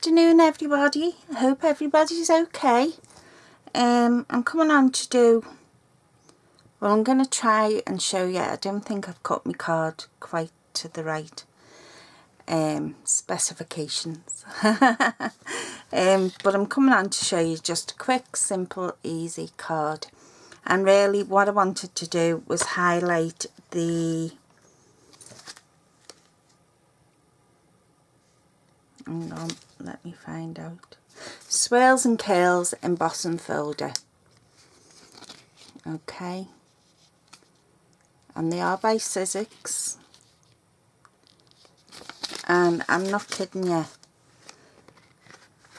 afternoon everybody. I hope everybody's okay. I'm coming on to do, well, I'm going to try and show you. I don't think I've cut my card quite to the right specifications. But I'm coming on to show you just a quick, simple, easy card. And really what I wanted to do was highlight the, hang on, let me find out, Swirls and Curls embossing folder. Okay, and they are by Sizzix, and I'm not kidding you,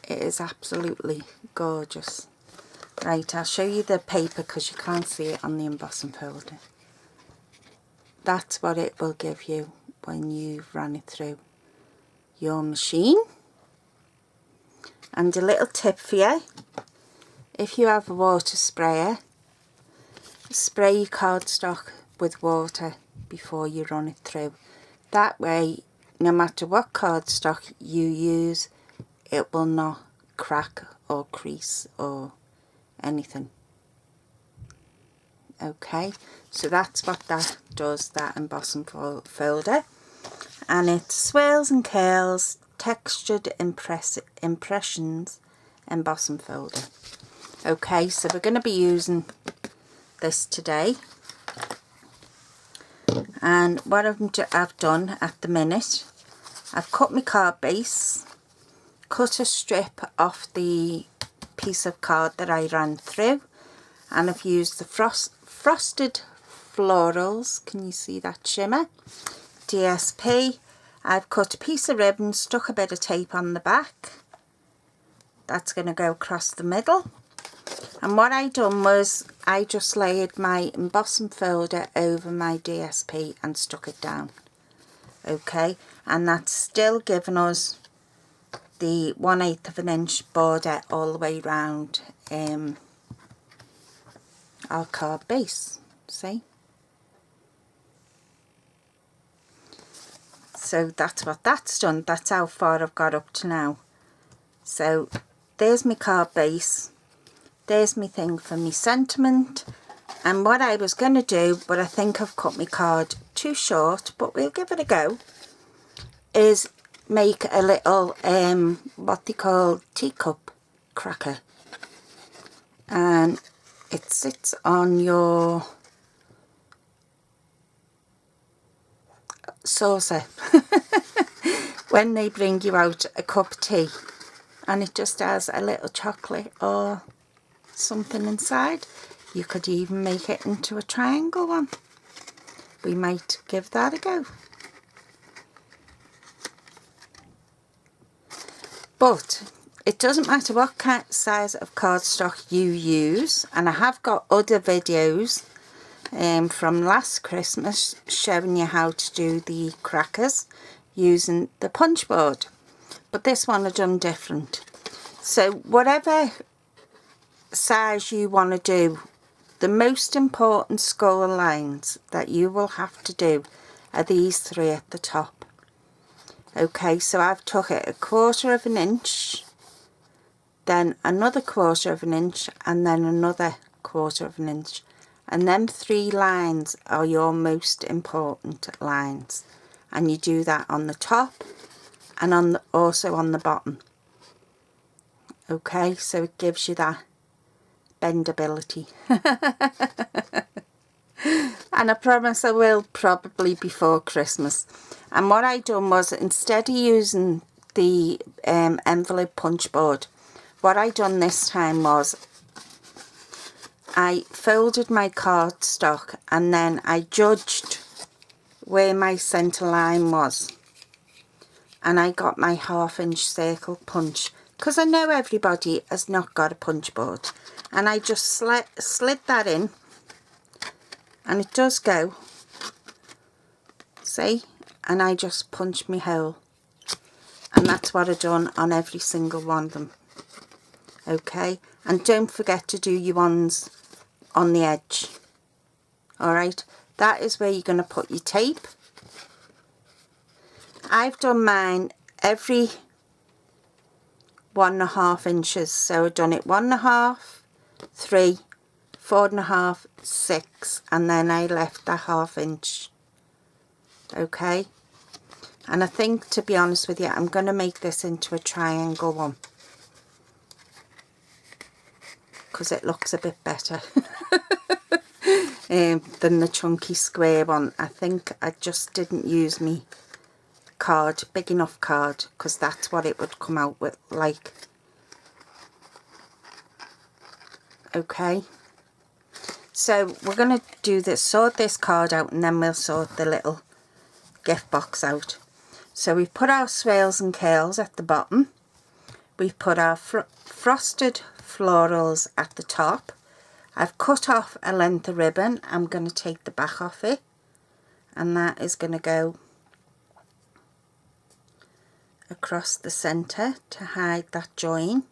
it is absolutely gorgeous. Right, I'll show you the paper because you can't see it on the embossing folder. That's what it will give you when you've run it through your machine. And a little tip for you, if you have a water sprayer, spray your cardstock with water before you run it through. That way, no matter what cardstock you use, it will not crack or crease or anything. Okay, so that's what that does, that embossing folder. And it's Swirls and Curls Textured Impressions embossing folder. Okay, so we're going to be using this today. And what I've done at the minute, I've cut my card base, cut a strip off the piece of card that I ran through, and I've used the frosted florals, can you see that shimmer, DSP. I've cut a piece of ribbon, stuck a bit of tape on the back. That's going to go across the middle. And what I done was I just layered my embossing folder over my DSP and stuck it down. Okay, and that's still giving us the 1/8 of an inch border all the way round our card base. See? So that's what that's done. That's how far I've got up to now. So there's my card base. There's my thing for my sentiment. And what I was going to do, but I think I've cut my card too short, but we'll give it a go, is make a little, what they call teacup cracker. And it sits on your saucer when they bring you out a cup of tea, and it just has a little chocolate or something inside. You could even make it into a triangle one. We might give that a go. But it doesn't matter what kind size of cardstock you use, and I have got other videos from last Christmas showing you how to do the crackers using the punch board, but this one I've done different. So whatever size you want to do, the most important score lines that you will have to do are these three at the top. Okay, so I've took it 1/4 of an inch, then another 1/4 of an inch, and then another 1/4 of an inch. And them three lines are your most important lines. And you do that on the top and also on the bottom. Okay, so it gives you that bendability. And I promise I will probably before Christmas. And what I done was, instead of using the envelope punch board, what I done this time was I folded my cardstock and then I judged where my centre line was, and I got my 1/2 inch circle punch, because I know everybody has not got a punch board, and I just slid that in, and it does go, see, and I just punched my hole, and that's what I've done on every single one of them. Okay, and don't forget to do your ones on the edge. Alright, that is where you're going to put your tape. I've done mine every 1.5 inches. So I've done it 1.5, 3, 4.5, 6, and then I left a 1/2 inch. Okay, and I think, to be honest with you, I'm going to make this into a triangle one because it looks a bit better than the chunky square one. I think I just didn't use me card, big enough card, because that's what it would come out with like. Okay, so we're going to do this, sort this card out, and then we'll sort the little gift box out. So we've put our swirls and curls at the bottom, we've put our frosted florals at the top. I've cut off a length of ribbon. I'm going to take the back off it, and that is going to go across the centre to hide that join.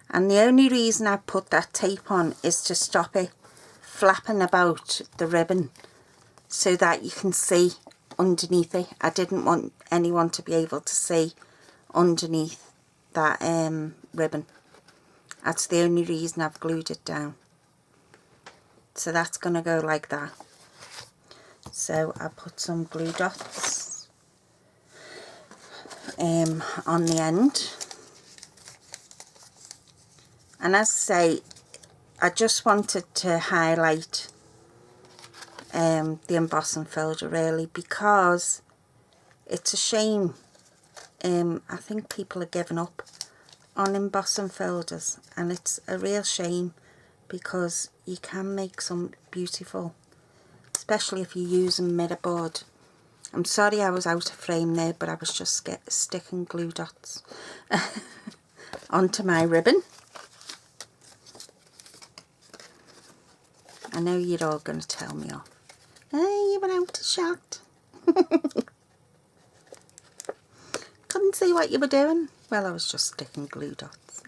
And the only reason I put that tape on is to stop it flapping about the ribbon so that you can see underneath it. I didn't want anyone to be able to see underneath that ribbon. That's the only reason I've glued it down. So that's going to go like that. So I put some glue dots on the end. And as I say, I just wanted to highlight the embossing folder really, because it's a shame. I think people are giving up on embossing folders, and it's a real shame because you can make some beautiful, especially if you're using mirror board. I'm sorry I was out of frame there, but I was just sticking glue dots onto my ribbon. I know you're all going to tell me off. Hey, you were out of shot. Couldn't see what you were doing. Well, I was just sticking glue dots.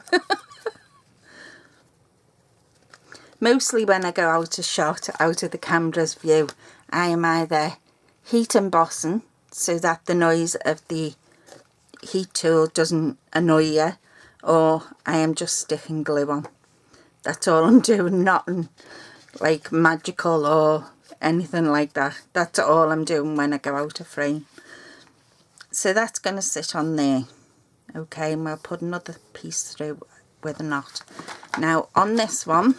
Mostly when I go out of shot, out of the camera's view, I am either heat embossing so that the noise of the heat tool doesn't annoy you, or I am just sticking glue on. That's all I'm doing, nothing like magical or anything like that. That's all I'm doing when I go out of frame. So that's going to sit on there. Okay, and we'll put another piece through with a knot. Now on this one,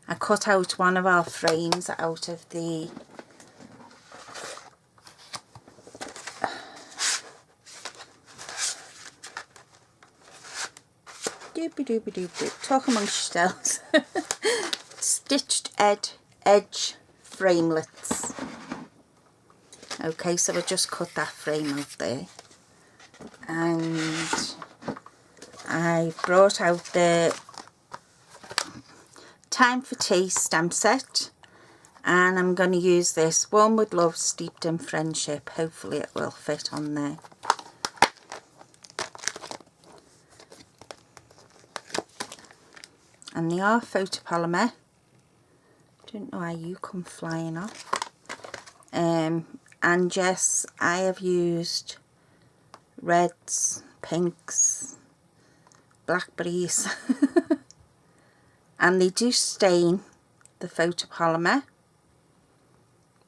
I cut out one of our frames out of the talk amongst yourselves. Stitched edge framelets. Okay, so I just cut that frame out there, and I brought out the Time for Tea stamp set, and I'm going to use this Warm with Love, Steeped in Friendship. Hopefully it will fit on there. And they are photopolymer. Don't know how you come flying off. And yes, I have used reds, pinks, blackberries, and they do stain the photopolymer,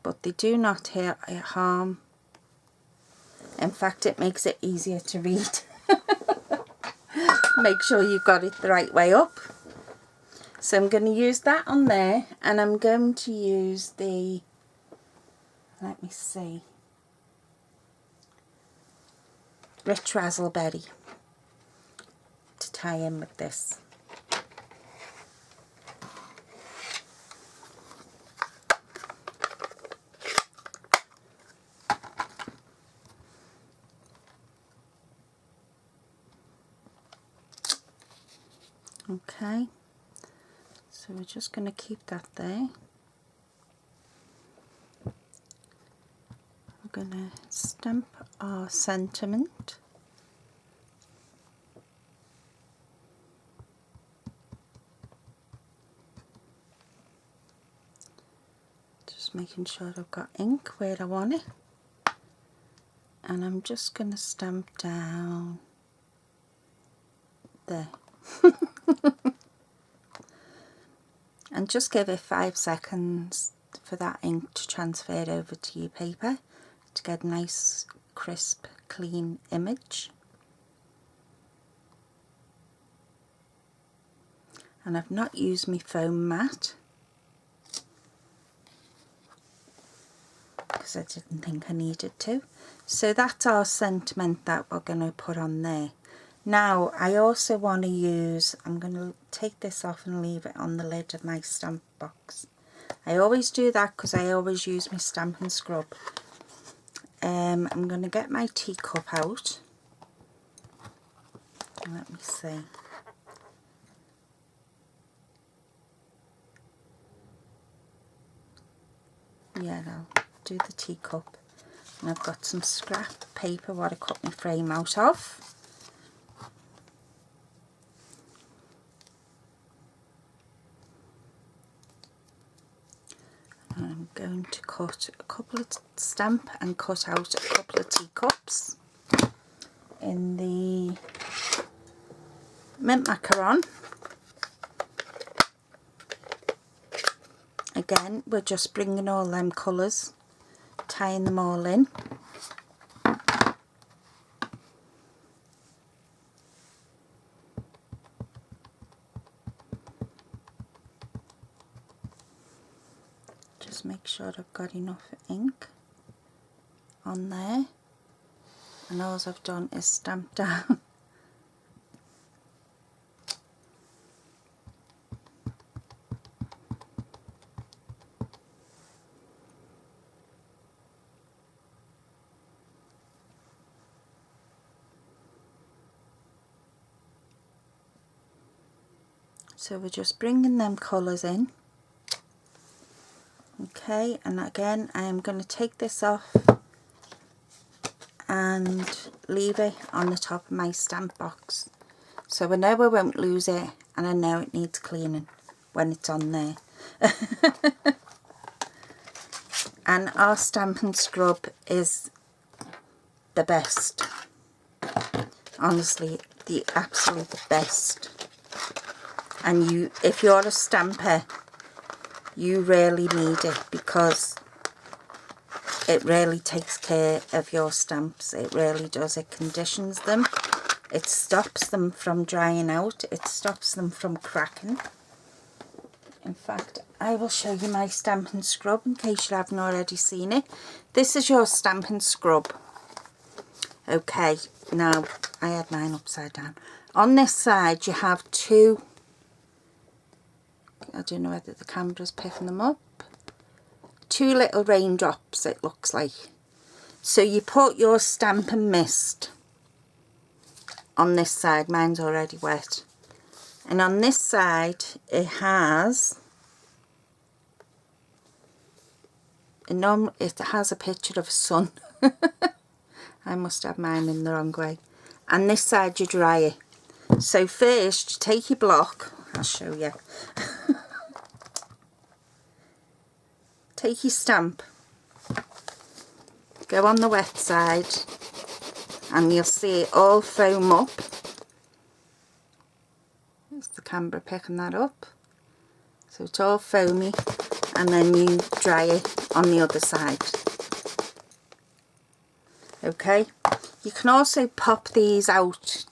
but they do not harm. In fact, it makes it easier to read. Make sure you've got it the right way up. So I'm going to use that on there, and I'm going to use the, let me see, Rich Razzleberry to tie in with this. Okay. So we're just going to keep that there. We're going to stamp our sentiment. Just Just making sure I've got ink where I want it, and I'm just going to stamp down there. And just give it 5 seconds for that ink to transfer over to your paper to get a nice crisp clean image. And I've not used my foam mat because I didn't think I needed to. So that's our sentiment that we're going to put on there. Now I also want to use, I'm going to take this off and leave it on the lid of my stamp box. I always do that because I always use my Stampin' Scrub. I'm going to get my teacup out. Let me see. Yeah, I'll do the teacup. And I've got some scrap paper what I cut my frame out of. I'm going to cut a couple of stamp and cut out a couple of teacups in the mint macaron. Again, we're just bringing all them colours, tying them all in. Just make sure I've got enough ink on there, and all I've done is stamp down. So we're just bringing them colours in. Okay, and again I am going to take this off and leave it on the top of my stamp box. So I know I won't lose it, and I know it needs cleaning when it's on there. And our Stampin' Scrub is the best. Honestly, the absolute best. And if you're a stamper, you really need it because it really takes care of your stamps. It really does. It conditions them. It stops them from drying out. It stops them from cracking. In fact, I will show you my Stampin' Scrub in case you haven't already seen it. This is your Stampin' Scrub. Okay, now I had mine upside down. On this side you have two, I don't know whether the camera's picking them up, two little raindrops it looks like. So you put your Stampin' Mist on this side. Mine's already wet. And on this side it has a picture of a sun. I must have mine in the wrong way. And this side you dry it. So first you take your block, I'll show you. Take your stamp, go on the wet side, and you'll see it all foam up. There's the camera picking that up. So it's all foamy, and then you dry it on the other side. Okay, you can also pop these out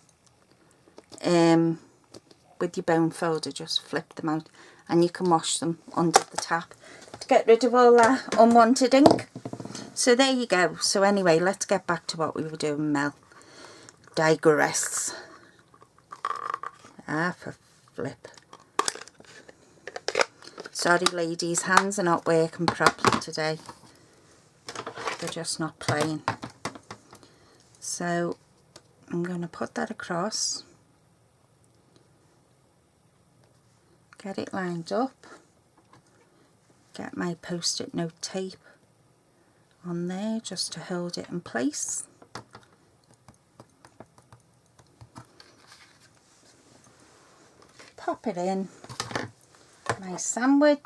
with your bone folder, just flip them out, and you can wash them under the tap to get rid of all that unwanted ink. So there you go. So anyway, let's get back to what we were doing, Mel. Digress. For flip. Sorry ladies, hands are not working properly today. They're just not playing. So I'm going to put that across. Get it lined up. Get my post-it note tape on there just to hold it in place. Pop it in my sandwich.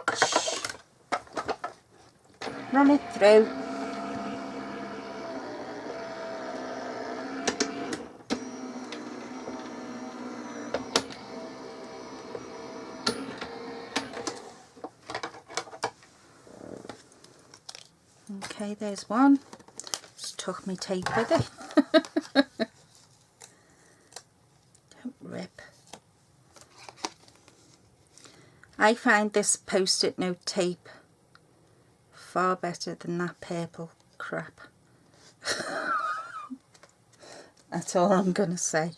run it through. Okay, there's one. Just tuck my tape with it. Don't rip. I find this post-it note tape far better than that purple crap. That's all I'm gonna say.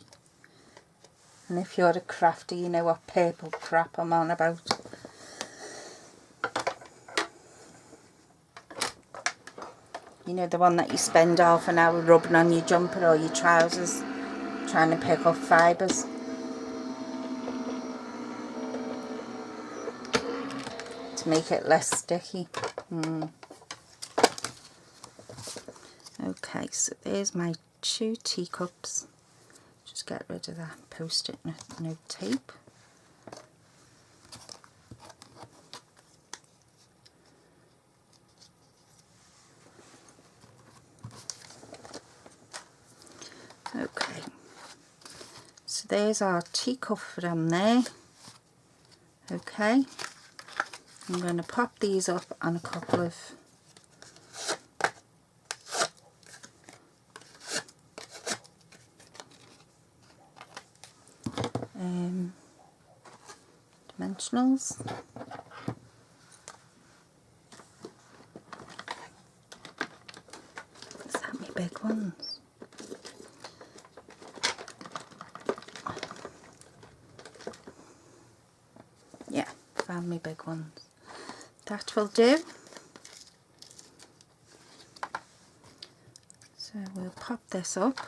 And if you're a crafter, you know what purple crap I'm on about. You know, the one that you spend half an hour rubbing on your jumper or your trousers, trying to pick up fibres. To make it less sticky. Okay, so there's my 2 teacups. Just get rid of that post-it note tape. Okay, so there's our teacup from there. Okay, I'm going to pop these up on a couple of dimensionals. Is that my big ones? Yeah, found my big ones. That will do. So we'll pop this up.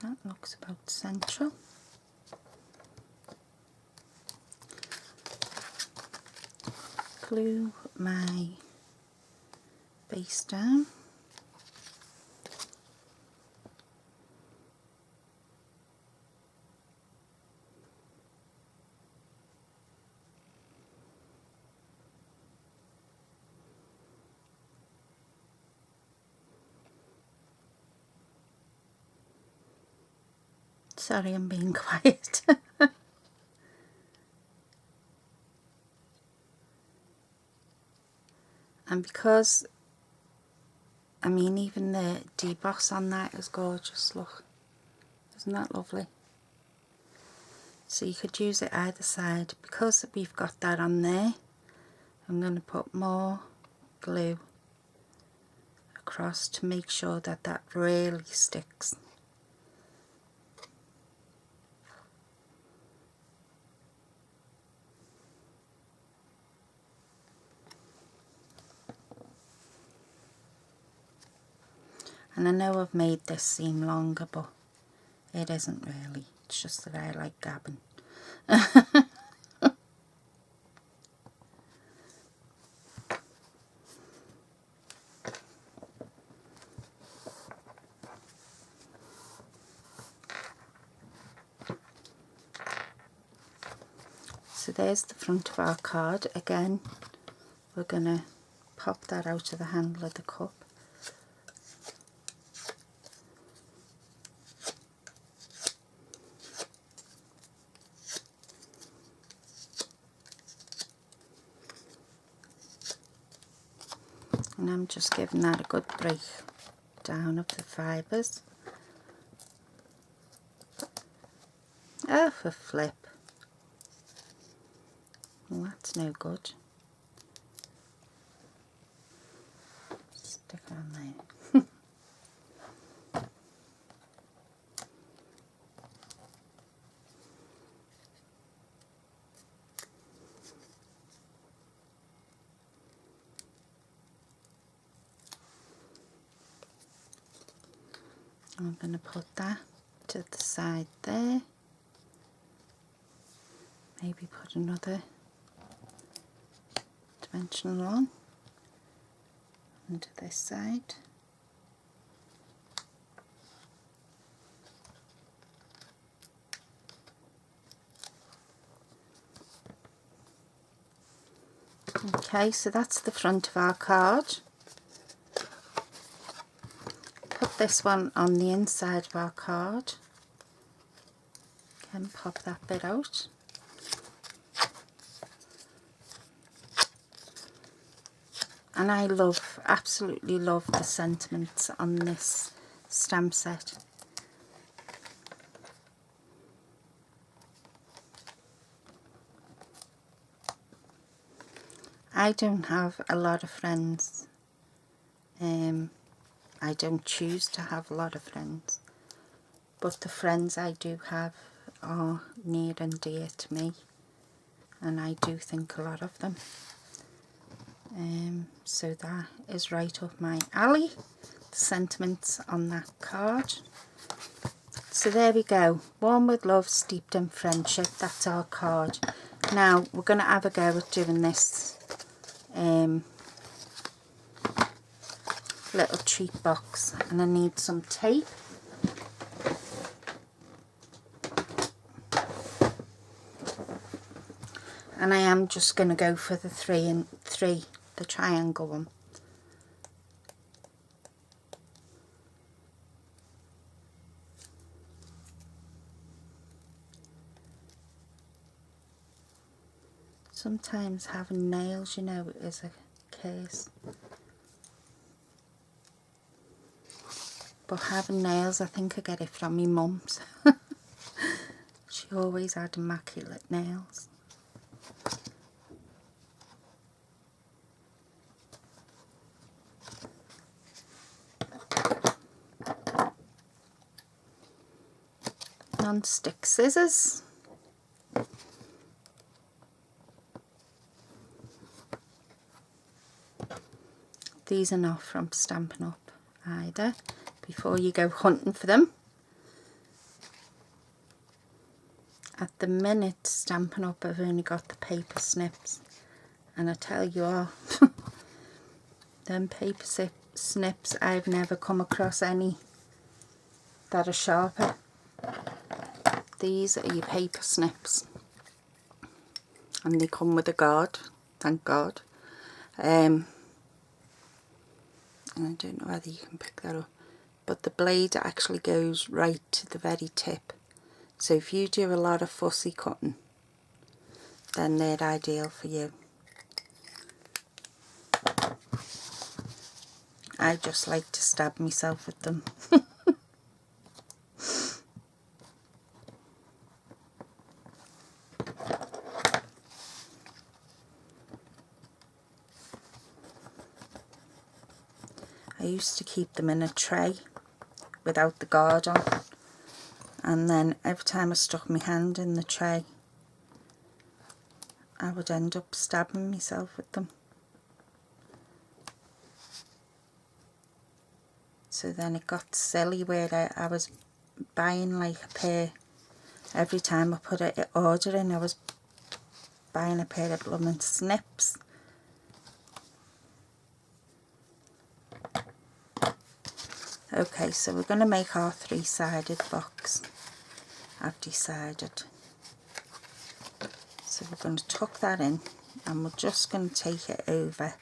That looks about central. Glue my base down. Sorry, I'm being quiet. And because, I mean, even the deboss on that is gorgeous, look. Isn't that lovely? So you could use it either side. Because we've got that on there, I'm going to put more glue across to make sure that that really sticks. And I know I've made this seem longer, but it isn't really. It's just that I like gabbing. So there's the front of our card. Again, we're going to pop that out of the handle of the cup. And I'm just giving that a good break down of the fibres. Oh, for flip. Well, that's no good. Stick it on there. I'm going to put that to the side there. Maybe put another dimensional on onto this side. Okay, so that's the front of our card. Put this one on the inside of our card. Again, pop that bit out. And I absolutely love the sentiments on this stamp set. I don't have a lot of friends. I don't choose to have a lot of friends. But the friends I do have are near and dear to me. And I do think a lot of them. So that is right up my alley, the sentiments on that card. So there we go, Warm with Love, Steeped in Friendship, that's our card. Now we're going to have a go at doing this little treat box, and I need some tape. And I am just going to go for the 3 and 3, the triangle one. Sometimes having nails, you know, is a case. But having nails, I think I get it from my mum's. She always had immaculate nails. Non-stick scissors. These are not from Stampin' Up either, before you go hunting for them. At the minute, Stampin' Up have only got the paper snips, and I tell you all, them paper snips, I've never come across any that are sharper. These are your paper snips, and they come with a guard, thank God. And I don't know whether you can pick that up, but the blade actually goes right to the very tip. So if you do a lot of fussy cutting, then they're ideal for you. I just like to stab myself with them. I used to keep them in a tray without the guard on, and then every time I stuck my hand in the tray, I would end up stabbing myself with them. So then it got silly where I was buying like a pair, every time I put an order in, I was buying a pair of blooming snips. Okay, so we're going to make our 3-sided box, I've decided. So we're going to tuck that in, and we're just going to take it over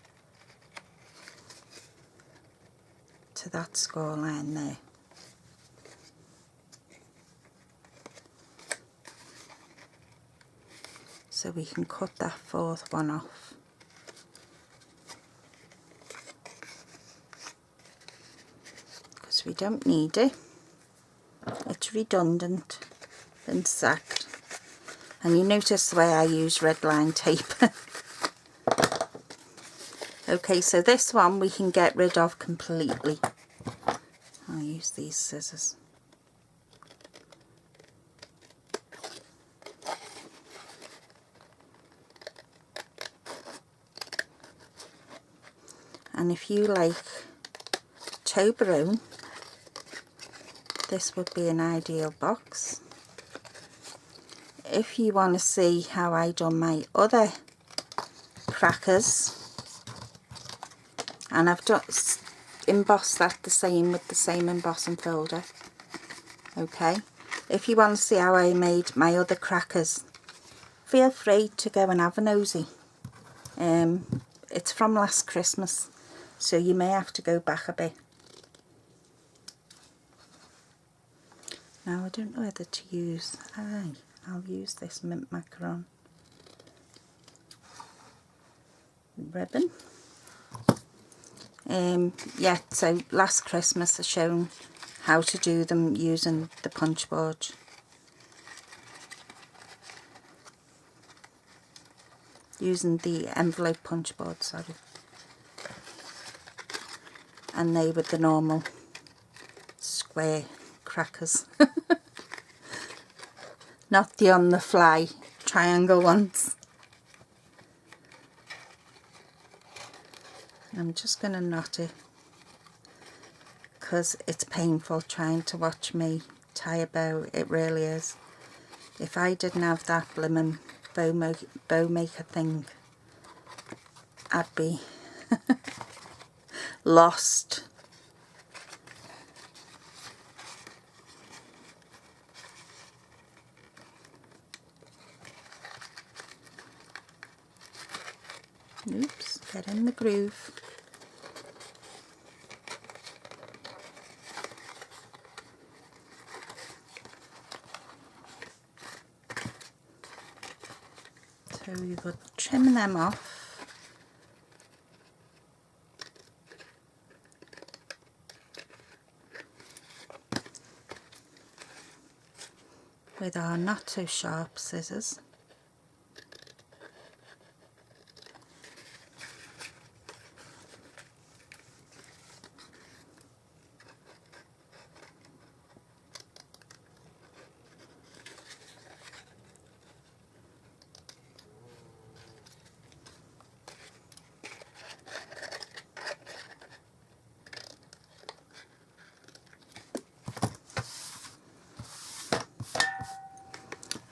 to that score line there. So we can cut that 4th one off. We don't need it, it's redundant and sacked, and you notice the way I use red line tape. Okay, so this one we can get rid of completely. I'll use these scissors. And if you like Toblerone, this would be an ideal box. If you want to see how I done my other crackers, and I've just embossed that the same with the same embossing folder. Okay, if you want to see how I made my other crackers, feel free to go and have a nosy. It's from last Christmas, so you may have to go back a bit. Now I don't know whether to use, I'll use this mint macaron ribbon. Yeah, so last Christmas I shown how to do them using the punch board. Using the envelope punch board, sorry. And they were the normal square crackers. Not the on the fly triangle ones. I'm just going to knot it because it's painful trying to watch me tie a bow. It really is. If I didn't have that blimmin' bow maker thing, I'd be lost. Oops, get in the groove. So you would trim them off. With our not so sharp scissors.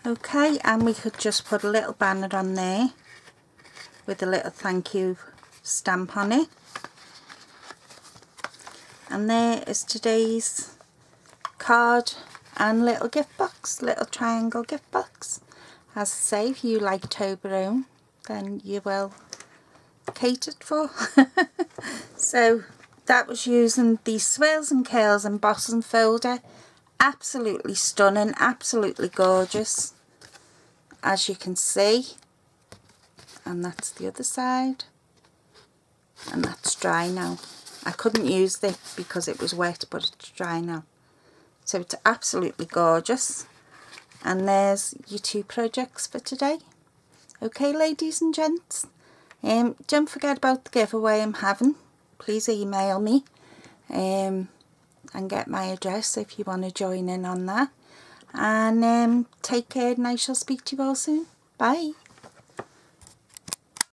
Okay, and we could just put a little banner on there with a little thank you stamp on it. And there is today's card and little gift box, little triangle gift box. As I say, if you like Toblerone, then you will catered for. So that was using the Swirls and Curls embossing folder. Absolutely stunning, absolutely gorgeous, as you can see. And that's the other side, and that's dry now. I couldn't use it because it was wet, but it's dry now. So it's absolutely gorgeous. And there's your 2 projects for today. Okay, ladies and gents, don't forget about the giveaway I'm having. Please email me and get my address if you want to join in on that. And take care, and I shall speak to you all soon. Bye.